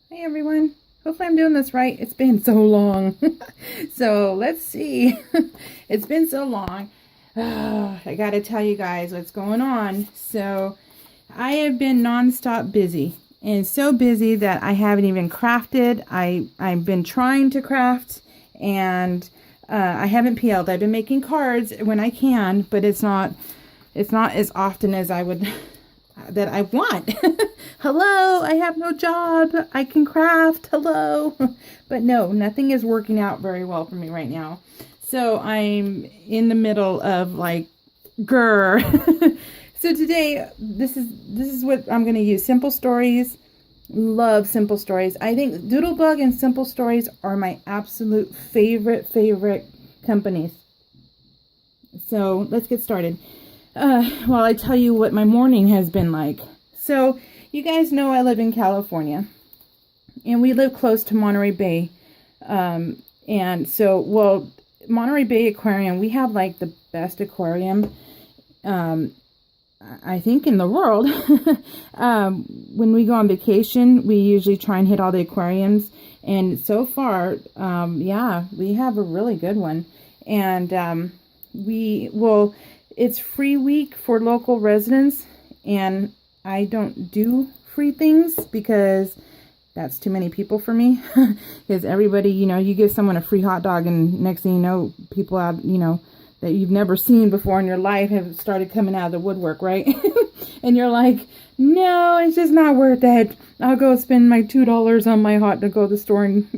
Hey everyone. Hopefully I'm doing this right. It's been so long. So let's see. It's been so long. I gotta tell you guys what's going on. So I have been nonstop busy. And so busy that I haven't even crafted. I've been trying to craft and I haven't PL'd. I've been making cards when I can, but it's not as often as I would that I want. Hello, I have no job. I can craft. Hello. But no, nothing is working out very well for me right now. So I'm in the middle of like, grr. So today, this is what I'm going to use. Simple Stories. Love Simple Stories. I think Doodlebug and Simple Stories are my absolute favorite companies. So let's get started. Well, I tell you what my morning has been like. So, you guys know I live in California, and we live close to Monterey Bay. And so, well, Monterey Bay Aquarium, we have like the best aquarium, I think, in the world. When we go on vacation, we usually try and hit all the aquariums. And so far, yeah, we have a really good one. And it's free week for local residents, and I don't do free things because that's too many people for me. Because everybody, you give someone a free hot dog and next thing you know, people have, that you've never seen before in your life have started coming out of the woodwork, right? And you're like, no, it's just not worth it. I'll go spend my $2 on my hot to go to the store and,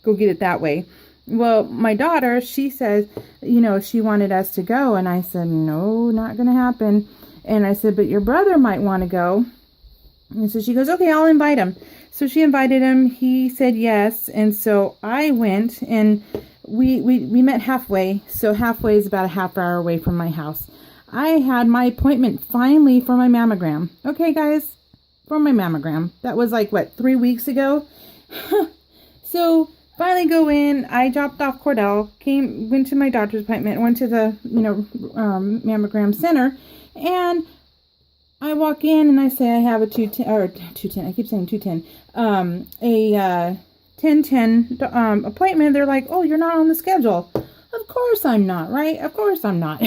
go get it that way. Well, my daughter, she says, she wanted us to go. And I said, no, not going to happen. And I said, but your brother might want to go. And so she goes, okay, I'll invite him. So she invited him. He said yes. And so I went, and we met halfway. So halfway is about a half hour away from my house. I had my appointment finally for my mammogram. Okay, guys, for my mammogram. That was like, 3 weeks ago? So finally go in. I dropped off Cordell, went to my doctor's appointment, went to the, mammogram center, and I walk in and I say I have a 210, I keep saying 210, a 1010 appointment. They're like, oh, you're not on the schedule. Of course I'm not, right? Of course I'm not.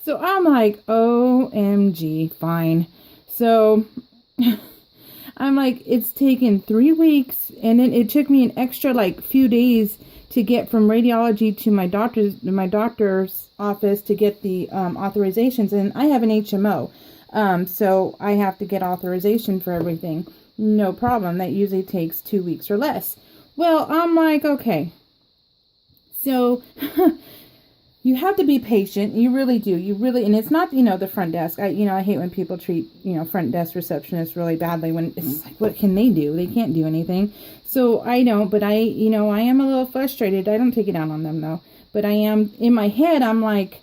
So I'm like, OMG, fine. So I'm like, it's taken 3 weeks, and then it took me an extra few days to get from radiology to my doctor's office to get the authorizations, and I have an HMO, so I have to get authorization for everything. No problem. That usually takes 2 weeks or less. Well, I'm like, okay, so you have to be patient. You really do. You really, and it's not, the front desk. I hate when people treat, front desk receptionists really badly when it's like, what can they do? They can't do anything. So I don't, but I am a little frustrated. I don't take it out on them though, but I am in my head. I'm like,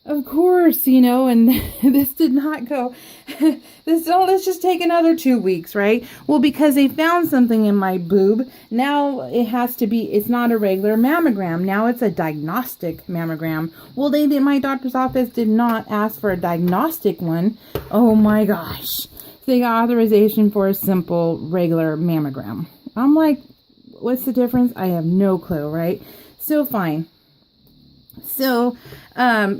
of course, and this did not go, let's just take another 2 weeks, right? Well, because they found something in my boob. Now it's not a regular mammogram. Now it's a diagnostic mammogram. Well, my doctor's office did not ask for a diagnostic one. Oh my gosh. They got authorization for a simple, regular mammogram. I'm like, what's the difference? I have no clue, right? So fine. So,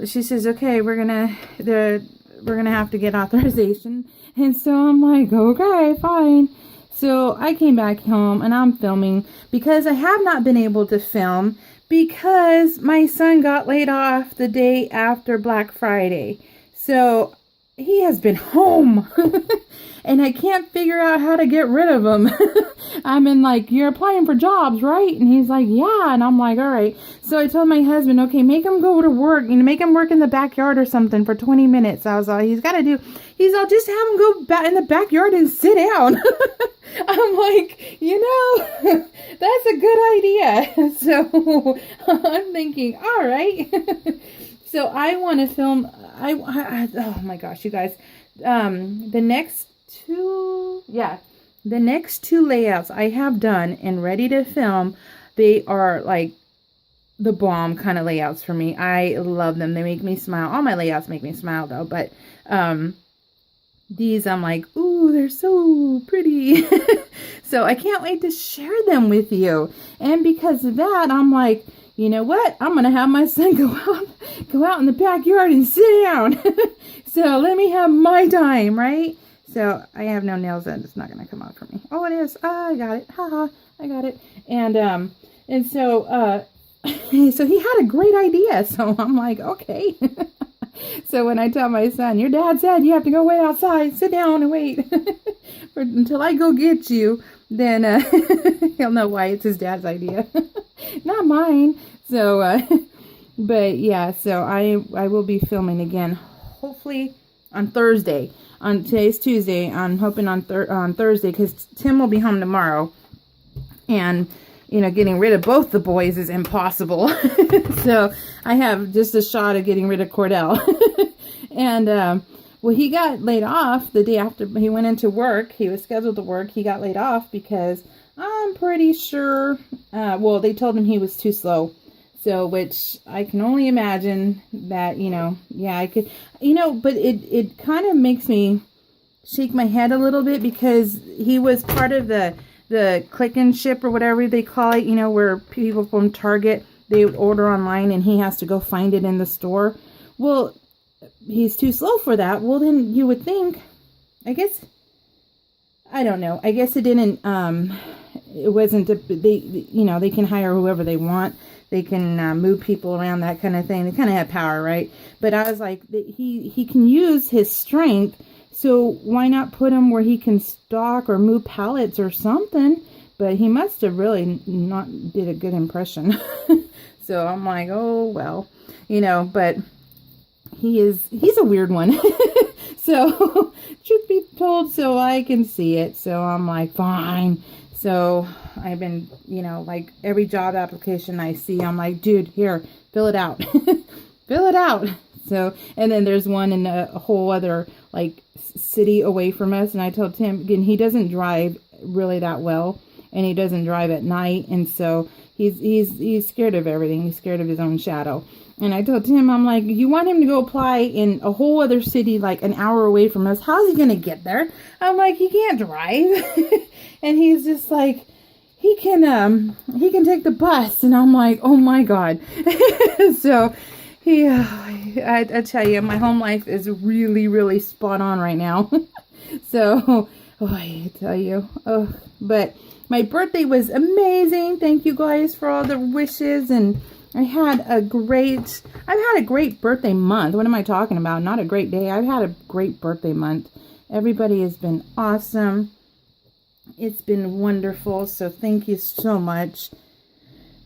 she says, okay, we're gonna have to get authorization. And so I'm like, okay, fine. So I came back home and I'm filming because I have not been able to film because my son got laid off the day after Black Friday. So he has been home and I can't figure out how to get rid of him. I'm in like, you're applying for jobs, right? And he's like, yeah. And I'm like, all right. So I told my husband, okay, make him go to work, make him work in the backyard or something for 20 minutes. I was like, I'll just have him go back in the backyard and sit down. I'm like, that's a good idea. So I'm thinking, all right. So I want to film, oh my gosh, you guys, the next two layouts I have done and ready to film, they are like the bomb kind of layouts for me. I love them. They make me smile. All my layouts make me smile though, but these I'm like, ooh, they're so pretty. So I can't wait to share them with you. And because of that, I'm like, you know what? I'm going to have my son go out in the backyard and sit down. So let me have my time, right? So I have no nails in. It's not going to come out for me. Oh, it is. Ah, I got it. Haha, I got it. And so so he had a great idea. So I'm like, okay. So when I tell my son, your dad said you have to go wait outside, sit down and wait until I go get you, then he'll know why it's his dad's idea, not mine. So, but yeah, so I will be filming again, hopefully on Thursday. On today's Tuesday, I'm hoping on Thursday, because Tim will be home tomorrow, and getting rid of both the boys is impossible. So I have just a shot of getting rid of Cordell. And well, he got laid off the day after he went into work. He was scheduled to work. He got laid off because I'm pretty sure, well, they told him he was too slow. So, which I can only imagine that, yeah, I could, but it kind of makes me shake my head a little bit, because he was part of the click and ship or whatever they call it, where people from Target, they would order online and he has to go find it in the store. Well, he's too slow for that. Well, then you would think, I guess, I don't know. I guess it didn't, it wasn't, they can hire whoever they want. They can move people around, that kind of thing. They kind of have power, right? But I was like, he can use his strength. So why not put him where he can stock or move pallets or something? But he must have really not did a good impression. So I'm like, oh, well, but he's a weird one. So truth be told, so I can see it. So I'm like, fine. So I've been, like every job application I see, I'm like, dude, here, fill it out. Fill it out. So, and then there's one in a whole other like city away from us. And I told Tim, again, he doesn't drive really that well, and he doesn't drive at night. And so he's scared of everything. He's scared of his own shadow. And I told Tim, I'm like, you want him to go apply in a whole other city, like an hour away from us? How's he going to get there? I'm like, he can't drive. And he's just like, he can take the bus. And I'm like, oh my God. So I tell you, my home life is really, really spot on right now. So, I tell you, but my birthday was amazing. Thank you guys for all the wishes. And I've had a great birthday month. What am I talking about? Not a great day. I've had a great birthday month. Everybody has been awesome. It's been wonderful. So thank you so much.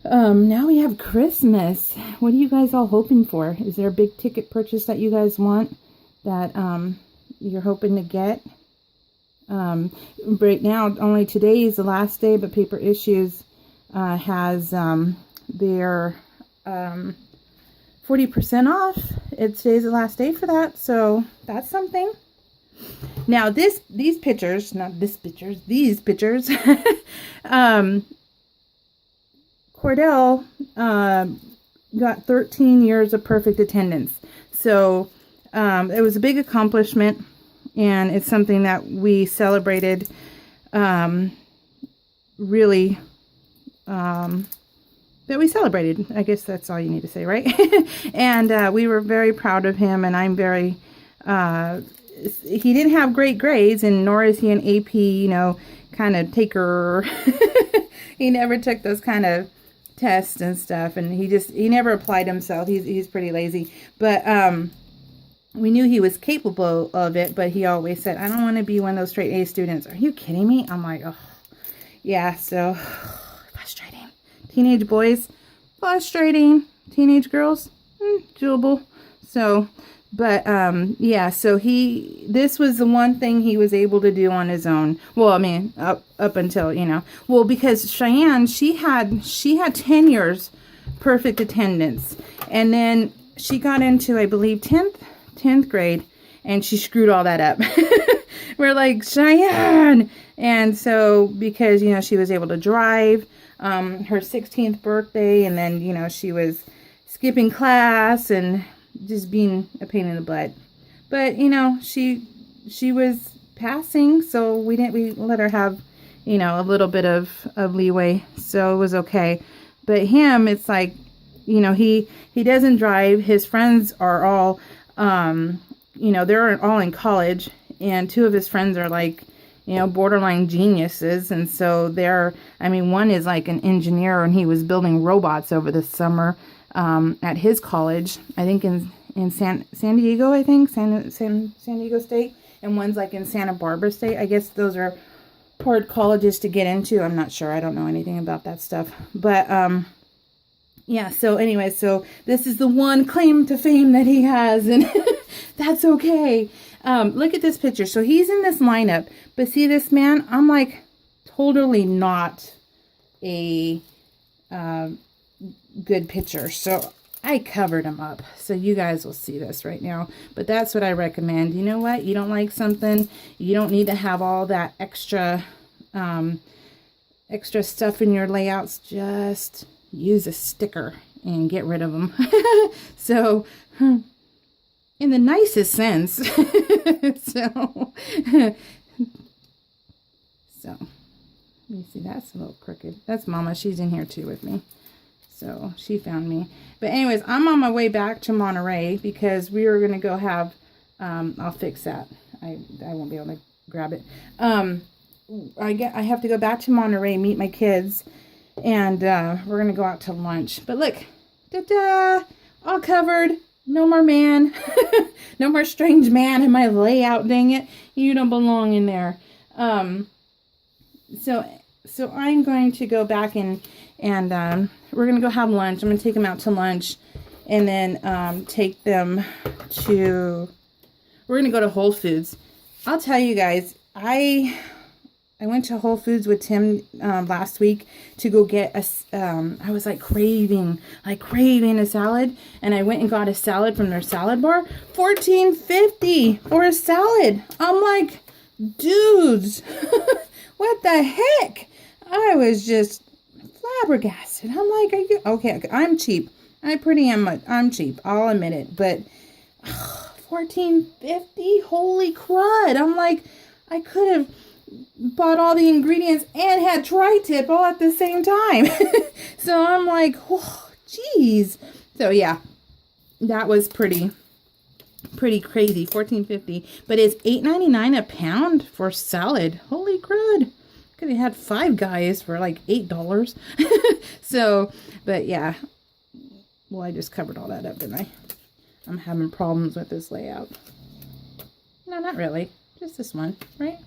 Now we have Christmas. What are you guys all hoping for? Is there a big ticket purchase that you guys want that you're hoping to get? Right now, only today is the last day, but Paper Issues has their 40% off. Today's the last day for that, so that's something. Now these pictures, Cordell got 13 years of perfect attendance. So it was a big accomplishment, and it's something that we celebrated really, that we celebrated. I guess that's all you need to say, right? And we were very proud of him, and I'm very, he didn't have great grades, and nor is he an AP, kind of taker. He never took those kind of tests and stuff, and he never applied himself. He's pretty lazy, but we knew he was capable of it, but he always said, I don't want to be one of those straight A students. Are you kidding me? I'm like, oh yeah. So frustrating. Teenage boys, frustrating. Teenage girls, doable. So, but yeah, so this was the one thing he was able to do on his own. Well, I mean, up until, well, because Cheyenne, she had 10 years perfect attendance, and then she got into, I believe, 10th grade, and she screwed all that up. We're like, Cheyenne. And so because, she was able to drive, her 16th birthday, and then, she was skipping class and just being a pain in the butt. But, she was passing, so we let her have, you know, a little bit of leeway. So it was okay. But him, it's like, you know, he doesn't drive. His friends are all, you know, they're all in college, and 2 of his friends are like, you know, borderline geniuses. And so I mean, one is like an engineer, and he was building robots over the summer at his college, I think in San Diego, I think, San Diego State. And one's like in Santa Barbara State. I guess those are hard colleges to get into. I'm not sure. I don't know anything about that stuff. But, yeah, so anyway, so this is the one claim to fame that he has, and that's okay. Look at this picture. So he's in this lineup, but see this man? I'm like totally not a good picture. So I covered him up. So you guys will see this right now. But that's what I recommend. You know what? You don't like something, you don't need to have all that extra stuff in your layouts. Just use a sticker and get rid of them. So, in the nicest sense. so, let me see, that's a little crooked. That's Mama. She's in here too with me. So, she found me. But anyways, I'm on my way back to Monterey because we were going to go have, I'll fix that. I won't be able to grab it. I have to go back to Monterey, meet my kids. And we're going to go out to lunch. But look, ta-da, all covered. No more man. No more strange man in my layout, dang it. You don't belong in there. So I'm going to go back and we're going to go have lunch. I'm going to take them out to lunch. And then take them to, we're going to go to Whole Foods. I'll tell you guys, I went to Whole Foods with Tim last week to go get I was like craving a salad, and I went and got a salad from their salad bar. $14.50 for a salad. I'm like, dudes, what the heck? I was just flabbergasted. I'm like, are you okay? I'm cheap. I'm cheap. I'll admit it. But $14.50, holy crud! I'm like, I could have bought all the ingredients and had tri-tip all at the same time. So I'm like, oh, geez. So yeah, that was pretty crazy. $14.50, but it's $8.99 a pound for salad. Holy crud! Could have had Five Guys for like $8. So, but yeah. Well, I just covered all that up, didn't I? I'm having problems with this layout. No, not really. Just this one, right?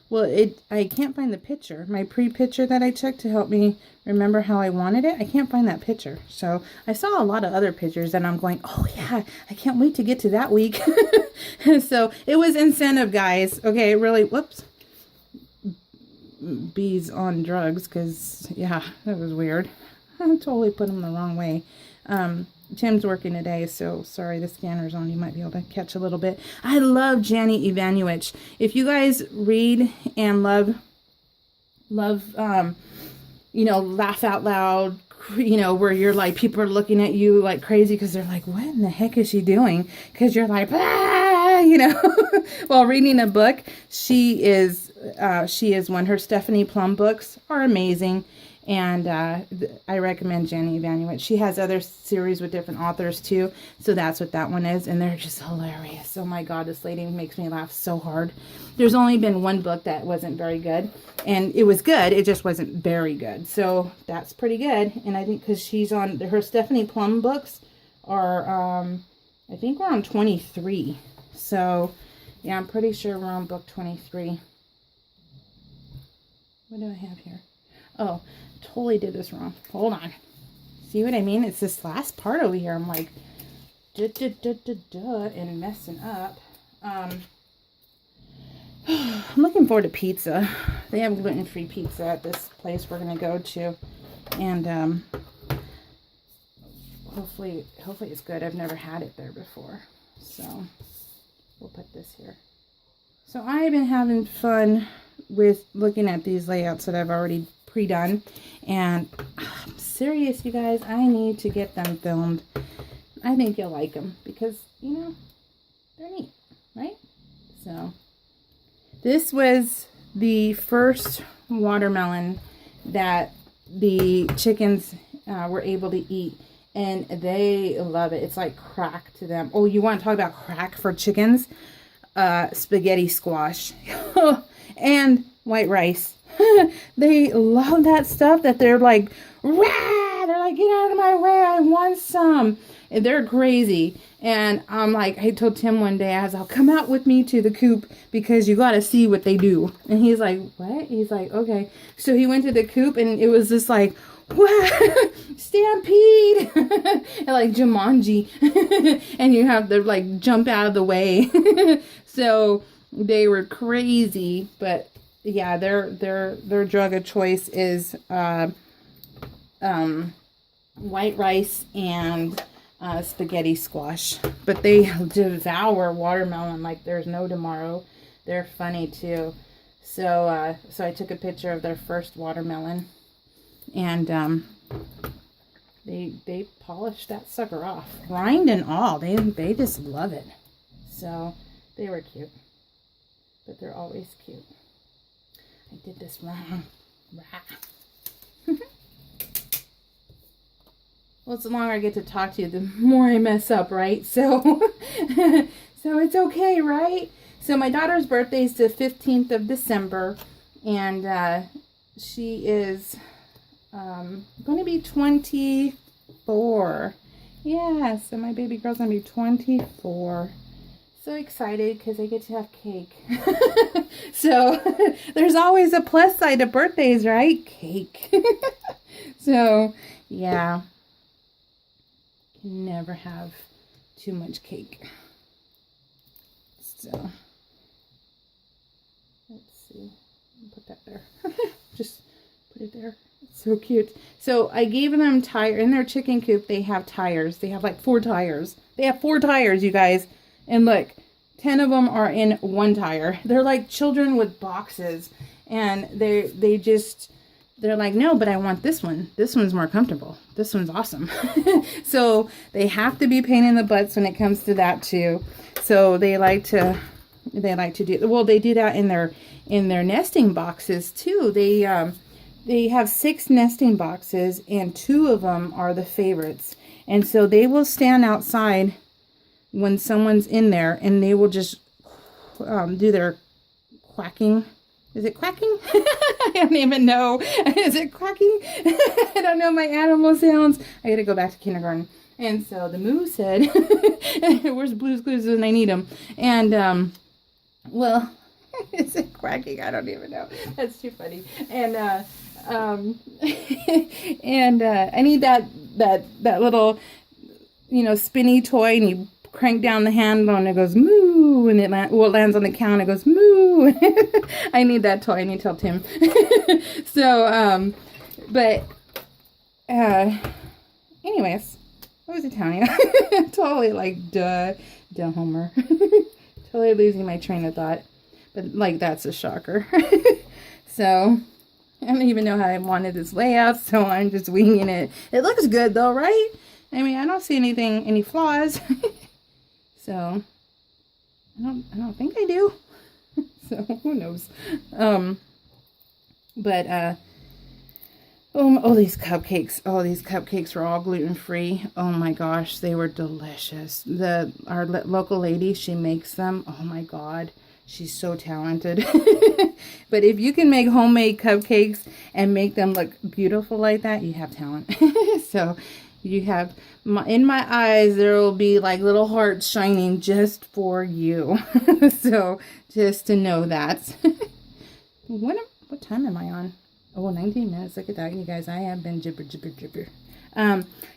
Well, I can't find the picture. My pre-picture that I took to help me remember how I wanted it. I can't find that picture. So I saw a lot of other pictures and I'm going, oh yeah, I can't wait to get to that week. So it was incentive, guys. Okay, really, whoops. Bees on drugs, because yeah, that was weird. I totally put them the wrong way. Tim's working today, so sorry, the scanner's on. You might be able to catch a little bit. I love Janny Evanuich. If you guys read and love, you know, laugh out loud, you know, where you're like, people are looking at you like crazy because they're like, what in the heck is she doing? Because you're like, ah, you know, while reading a book. She is one. Her Stephanie Plum books are amazing. And I recommend Janny Evanuich. She has other series with different authors too. So that's what that one is. And they're just hilarious. Oh my God, this lady makes me laugh so hard. There's only been one book that wasn't very good. And it was good. It just wasn't very good. So that's pretty good. And I think because she's on, her Stephanie Plum books are, I think we're on 23. So yeah, I'm pretty sure we're on book 23. What do I have here? Oh, totally did this wrong. Hold on. See what I mean? It's this last part over here. I'm like, and messing up. I'm looking forward to pizza. They have gluten-free pizza at this place we're going to go to. And hopefully it's good. I've never had it there before. So we'll put this here. So I've been having fun with looking at these layouts that I've already pre-done, and I'm serious, you guys, I need to get them filmed. I think you'll like them because, you know, they're neat, right? So this was the first watermelon that the chickens were able to eat, and they love it. It's like crack to them. Oh, you want to talk about crack for chickens? Spaghetti squash and white rice. They love that stuff that they're like, rah! They're like, get out of my way, I want some. And they're crazy. And I'm like, I told Tim one day, I was like, come out with me to the coop because you got to see what they do. And he's like, what? He's like, okay. So he went to the coop, and it was just like, what? Stampede. And like Jumanji. And you have to like jump out of the way. So they were crazy. But yeah, their drug of choice is white rice and spaghetti squash. But they devour watermelon like there's no tomorrow. They're funny too. So I took a picture of their first watermelon, and they polished that sucker off, rind and all. They just love it. So they were cute, but they're always cute. I did this wrong. Well, the longer I get to talk to you, the more I mess up, right? So, so it's okay, right? So my daughter's birthday is the 15th of December, and she is going to be 24. Yeah, so my baby girl's going to be 24. So excited because I get to have cake. So there's always a plus side to birthdays, right? Cake. So, yeah. Can never have too much cake. So, let's see. Put that there. Just put it there. It's so cute. So I gave them tire in their chicken coop. They have tires. They have like 4 tires. They have 4 tires, you guys. And look, 10 of them are in one tire. They're like children with boxes, and they're like, no, but I want this one. This one's more comfortable. This one's awesome. So they have to be pain in the butts when it comes to that too. So they like to do, well, they do that in their nesting boxes too. They have 6 nesting boxes, and 2 of them are the favorites. And so they will stand outside when someone's in there, and they will just do their quacking. Is it quacking? I don't even know. Is it quacking? I don't know my animal sounds. I gotta go back to kindergarten. And so the moo said, where's Blue's Clues when I need them? And, well, is it quacking? I don't even know. That's too funny. And, I need that little, spinny toy, and you crank down the handle and it goes moo, and it lands on the cow and it goes moo. I need that toy. I need to tell Tim. So, but, anyways, what was I telling you? Totally like, duh, Homer. Totally losing my train of thought. But, like, that's a shocker. So, I don't even know how I wanted this layout, so I'm just winging it. It looks good, though, right? I mean, I don't see any flaws. So, I don't think I do. So, who knows? These cupcakes were all gluten-free. Oh my gosh, they were delicious. Our local lady, she makes them. Oh my God, she's so talented. But if you can make homemade cupcakes and make them look beautiful like that, you have talent. So, you have, in my eyes, there will be like little hearts shining just for you. So, just to know that. What time am I on? Oh, 19 minutes. Look at that, you guys. I have been jibber.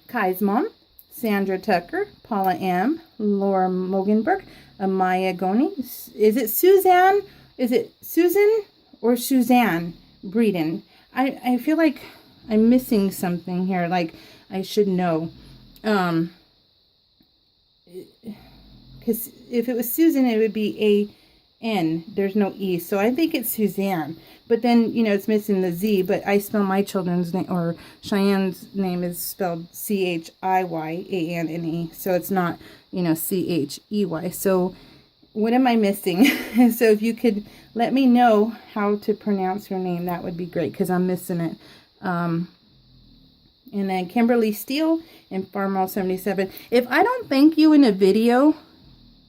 Kai's mom, Sandra Tucker, Paula M., Laura Mogenberg, Amaya Goni. Is it Suzanne? Is it Susan or Suzanne Breeden? I feel like I'm missing something here. Like, I should know. Because if it was Susan, it would be A-N. There's no E. So I think it's Suzanne. But then, it's missing the Z. But I spell my children's name, or Cheyenne's name is spelled C-H-I-Y-A-N-N-E. So it's not, C-H-E-Y. So what am I missing? So if you could let me know how to pronounce your name, that would be great, because I'm missing it. And then Kimberly Steele and Farmall 77. If I don't thank you in a video,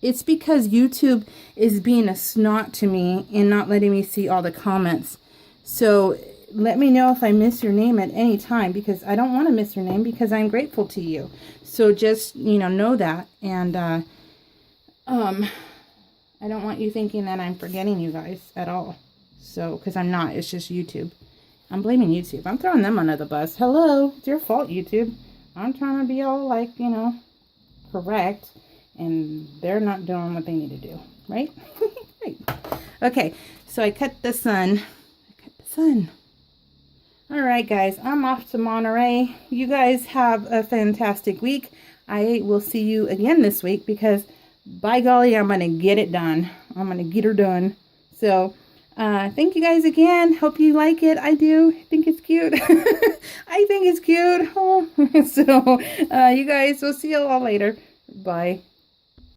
it's because YouTube is being a snot to me and not letting me see all the comments. So let me know if I miss your name at any time, because I don't want to miss your name, because I'm grateful to you. So just, know that. And I don't want you thinking that I'm forgetting you guys at all. So, because I'm not. It's just YouTube. I'm blaming YouTube. I'm throwing them under the bus. Hello, it's your fault, YouTube. I'm trying to be all like, correct. And they're not doing what they need to do. Right? Right. Okay, so I cut the sun. Alright guys, I'm off to Monterey. You guys have a fantastic week. I will see you again this week, because by golly, I'm going to get it done. I'm going to get her done. So, thank you guys again. Hope you like it. I do. I think it's cute. I think it's cute. Oh. So, you guys, we'll see you all later. Bye.